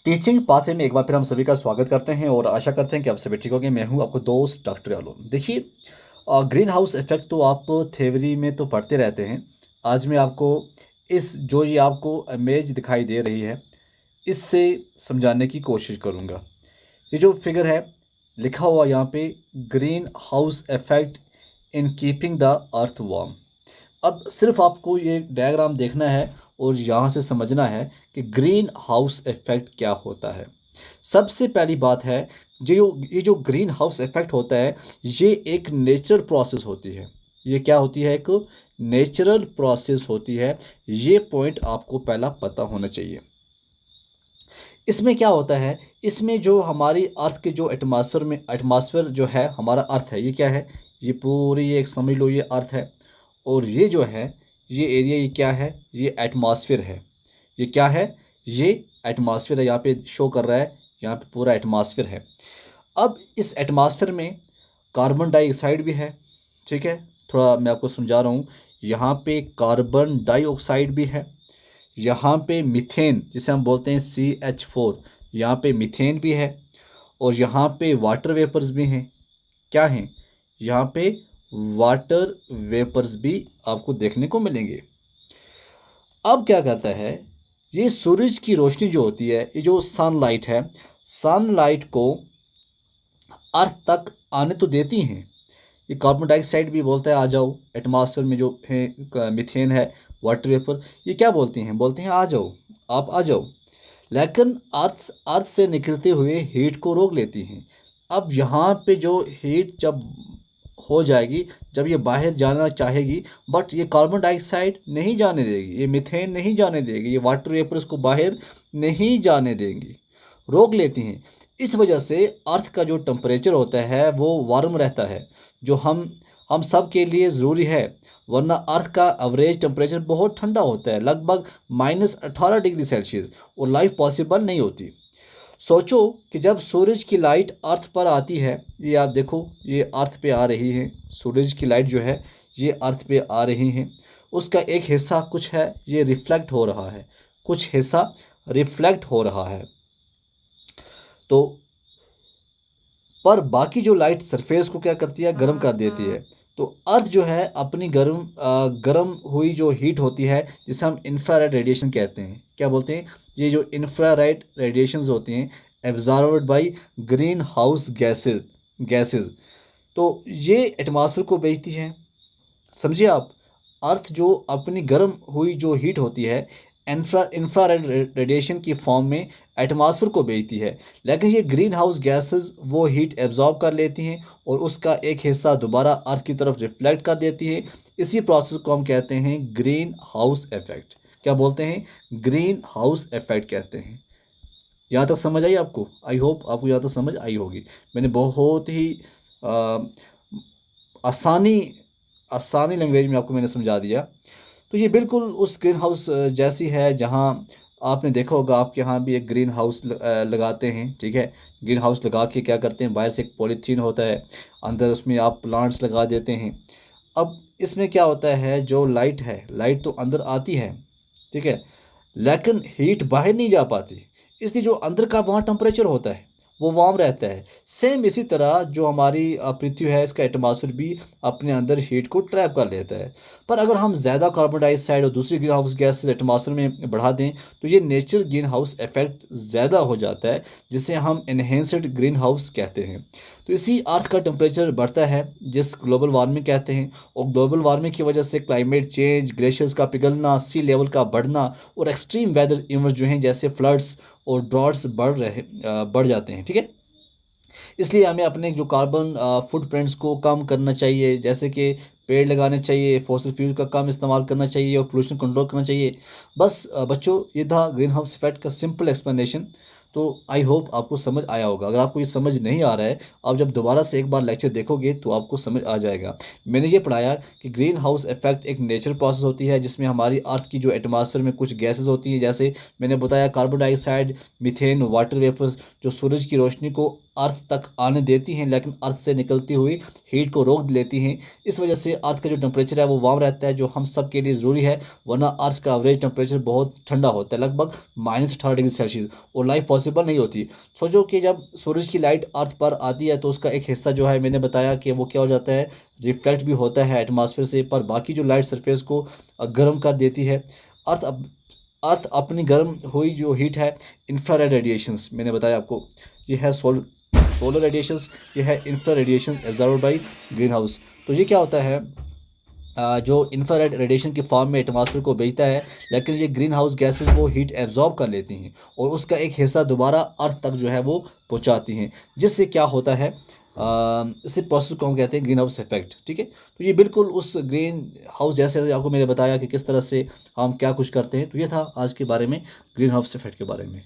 Teaching pathway में एक बार फिर हम सभी का स्वागत करते हैं और आशा करते हैं कि आप सभी ठीक होंगे। मैं हूं आपको दोस्त डॉक्टर आलम। देखिए, ग्रीन हाउस इफेक्ट तो आप थ्योरी में तो पढ़ते रहते हैं। आज मैं आपको इस जो ये आपको इमेज दिखाई दे रही है, इससे समझाने की कोशिश करूंगा। ये जो फिगर है लिखा हुआ यहाँ पे, green house effect in keeping the earth warm. अब सिर्फ आपको ये डायग्राम देखना है और यहाँ से समझना है कि ग्रीन हाउस इफेक्ट क्या होता है। सबसे पहली बात है, ये जो ग्रीन हाउस इफेक्ट होता है, ये एक नेचुरल प्रोसेस होती है। ये क्या होती है? एक नेचुरल प्रोसेस होती है। ये पॉइंट आपको पहला पता होना चाहिए। इसमें क्या होता है, इसमें जो हमारी अर्थ के जो एटमॉस्फेयर जो है, हमारा अर्थ है, ये क्या है? ये पूरी एक समझ लो ये अर्थ है। और ये जो है, ये एरिया, ये क्या है? ये एटमॉस्फेयर है। ये क्या है? ये एटमॉस्फेयर है। यहाँ पे शो कर रहा है, यहाँ पे पूरा एटमॉस्फेयर है। अब इस एटमॉस्फेयर में कार्बन डाइऑक्साइड भी है। ठीक है, थोड़ा मैं आपको समझा रहा हूँ। यहाँ पे कार्बन डाइऑक्साइड भी है, यहाँ पे मीथेन जिसे हम बोलते हैं CH4, यहाँ पे मीथेन भी है, और यहाँ पे वाटर वेपर्स भी हैं। क्या हैं? यहाँ पे वाटर वेपर्स भी आपको देखने को मिलेंगे। अब क्या करता है, ये सूरज की रोशनी जो होती है, ये जो सनलाइट है, सनलाइट को अर्थ तक आने तो देती हैं। ये कार्बन डाइऑक्साइड भी बोलता है आ जाओ, एटमॉस्फेयर में जो है मीथेन है, वाटर वेपर, ये क्या बोलती हैं? बोलते हैं आ जाओ, आप आ जाओ। लेकिन अर्थ से निकलते हुए हीट को रोक लेती हैं। अब यहाँ पे जो हीट जब हो जाएगी, जब ये बाहर जाना चाहेगी, बट ये कार्बन डाइऑक्साइड नहीं जाने देगी, ये मीथेन नहीं जाने देगी, ये वाटर वेपर इसको बाहर नहीं जाने देंगी, रोक लेती हैं। इस वजह से अर्थ का जो टेम्परेचर होता है वो वार्म रहता है, जो हम सब के लिए ज़रूरी है। वरना अर्थ का एवरेज टेम्परेचर बहुत ठंडा होता है, लगभग -18 डिग्री सेल्सियस, और लाइफ पॉसिबल नहीं होती। सोचो कि जब सूरज की लाइट अर्थ पर आती है, ये आप देखो, ये अर्थ पे आ रही है, सूरज की लाइट जो है ये अर्थ पे आ रही है। उसका एक हिस्सा कुछ है ये रिफ्लेक्ट हो रहा है, कुछ हिस्सा रिफ्लेक्ट हो रहा है। तो पर बाकी जो लाइट सरफेस को क्या करती है? गर्म कर देती है। तो अर्थ जो है अपनी गर्म हुई जो हीट होती है, जिसे हम इंफ्रारेड रेडिएशन कहते हैं। क्या बोलते हैं? ये जो इंफ्रारेड रेडिएशंस होती हैं, absorbed by green house gases, तो ये एटमॉस्फेयर को भेजती हैं। समझिए आप, अर्थ जो अपनी गर्म हुई जो हीट होती है, इंफ्रारेड रेडिएशन की फॉर्म में एटमॉस्फेयर को भेजती है। लेकिन ये ग्रीन हाउस गैसेस वो हीट एब्जॉर्ब कर लेती हैं और उसका एक हिस्सा दोबारा अर्थ की तरफ रिफ्लेक्ट कर देती है। इसी प्रोसेस को हम कहते हैं ग्रीन हाउस इफेक्ट। क्या बोलते हैं? ग्रीन हाउस इफेक्ट कहते हैं। यहाँ तक समझ आई आपको? आई होप आपको यहाँ तक समझ आई होगी। मैंने बहुत ही आ, आसानी आसानी लैंग्वेज में आपको मैंने समझा दिया। तो ये बिल्कुल उस ग्रीन हाउस जैसी है, जहाँ आपने देखा होगा आपके यहाँ भी एक ग्रीन हाउस लगाते हैं। ठीक है, ग्रीन हाउस लगा के क्या करते हैं, बाहर से एक पॉलीथीन होता है, अंदर उसमें आप प्लांट्स लगा देते हैं। अब इसमें क्या होता है, जो लाइट है, लाइट तो अंदर आती है, ठीक है, लेकिन हीट बाहर नहीं जा पाती, इसलिए जो अंदर का वहाँ टेम्परेचर होता है वो वार्म रहता है। सेम इसी तरह जो हमारी पृथ्वी है, इसका एटमॉस्फेयर भी अपने अंदर हीट को ट्रैप कर लेता है। पर अगर हम ज़्यादा कार्बन डाइऑक्साइड और दूसरी ग्रीन हाउस गैस एटमॉस्फेयर में बढ़ा दें, तो ये नेचर ग्रीन हाउस इफेक्ट ज़्यादा हो जाता है, जिसे हम इन्हेंस्ड ग्रीन हाउस कहते हैं। तो इसी अर्थ का टेम्परेचर बढ़ता है, जिस ग्लोबल वार्मिंग कहते हैं। और ग्लोबल वार्मिंग की वजह से क्लाइमेट चेंज, ग्लेशियर्स का पिघलना, सी लेवल का बढ़ना, और एक्सट्रीम वेदर इवेंट्स जो हैं जैसे फ्लड्स और ड्रॉट्स बढ़ जाते हैं। ठीक है, इसलिए हमें अपने जो कार्बन फुटप्रिंट्स को कम करना चाहिए, जैसे कि पेड़ लगाने चाहिए, फॉसिल फ्यूल का कम इस्तेमाल करना चाहिए, और पोल्यूशन कंट्रोल करना चाहिए। बस बच्चों, ये था ग्रीन हाउस इफेक्ट का सिंपल एक्सप्लेनेशन। तो आई होप आपको समझ आया होगा। अगर आपको ये समझ नहीं आ रहा है, आप जब दोबारा से एक बार लेक्चर देखोगे तो आपको समझ आ जाएगा। मैंने ये पढ़ाया कि ग्रीन हाउस इफेक्ट एक नेचुरल प्रोसेस होती है, जिसमें हमारी अर्थ की जो एटमॉस्फेयर में कुछ गैसेस होती हैं, जैसे मैंने बताया carbon dioxide, methane, water vapours, जो सूरज की रोशनी को अर्थ तक आने देती हैं, लेकिन अर्थ से निकलती हुई हीट को रोक लेती हैं। इस वजह से अर्थ का जो टेम्परेचर है वो वार्म रहता है, जो हम सब के लिए ज़रूरी है, वरना अर्थ का एवरेज टेम्परेचर बहुत ठंडा होता है, लगभग -18 डिग्री सेल्सियस, और लाइफ पॉसिबल नहीं होती। सोचो कि जब सूरज की लाइट अर्थ पर आती है तो उसका एक हिस्सा जो है, मैंने बताया कि वो क्या हो जाता है, रिफ्लेक्ट भी होता है एटमॉस्फेयर से, पर बाकी जो लाइट सरफेस को गर्म कर देती है। अर्थ अर्थ अपनी गर्म हुई जो हीट है, इंफ्रारेड रेडिएशंस, मैंने बताया आपको, ये है सोलर रेडिएशंस, ये है infra radiations absorb by green house. तो ये क्या होता है, जो इंफ्रारेड रेडिएशन की फॉर्म में एटमॉस्फेयर को भेजता है, लेकिन ये ग्रीन हाउस गैसेस वो हीट एब्जॉर्ब कर लेती हैं और उसका एक हिस्सा दोबारा अर्थ तक जो है वो पहुंचाती हैं, जिससे क्या होता है, इसी प्रोसेस को हम कहते हैं ग्रीन हाउस इफेक्ट। ठीक है, तो ये बिल्कुल उस ग्रीन हाउस जैसे आपको मैंने बताया कि किस तरह से हम क्या कुछ करते हैं। तो ये था आज के बारे में ग्रीन हाउस इफेक्ट के बारे में।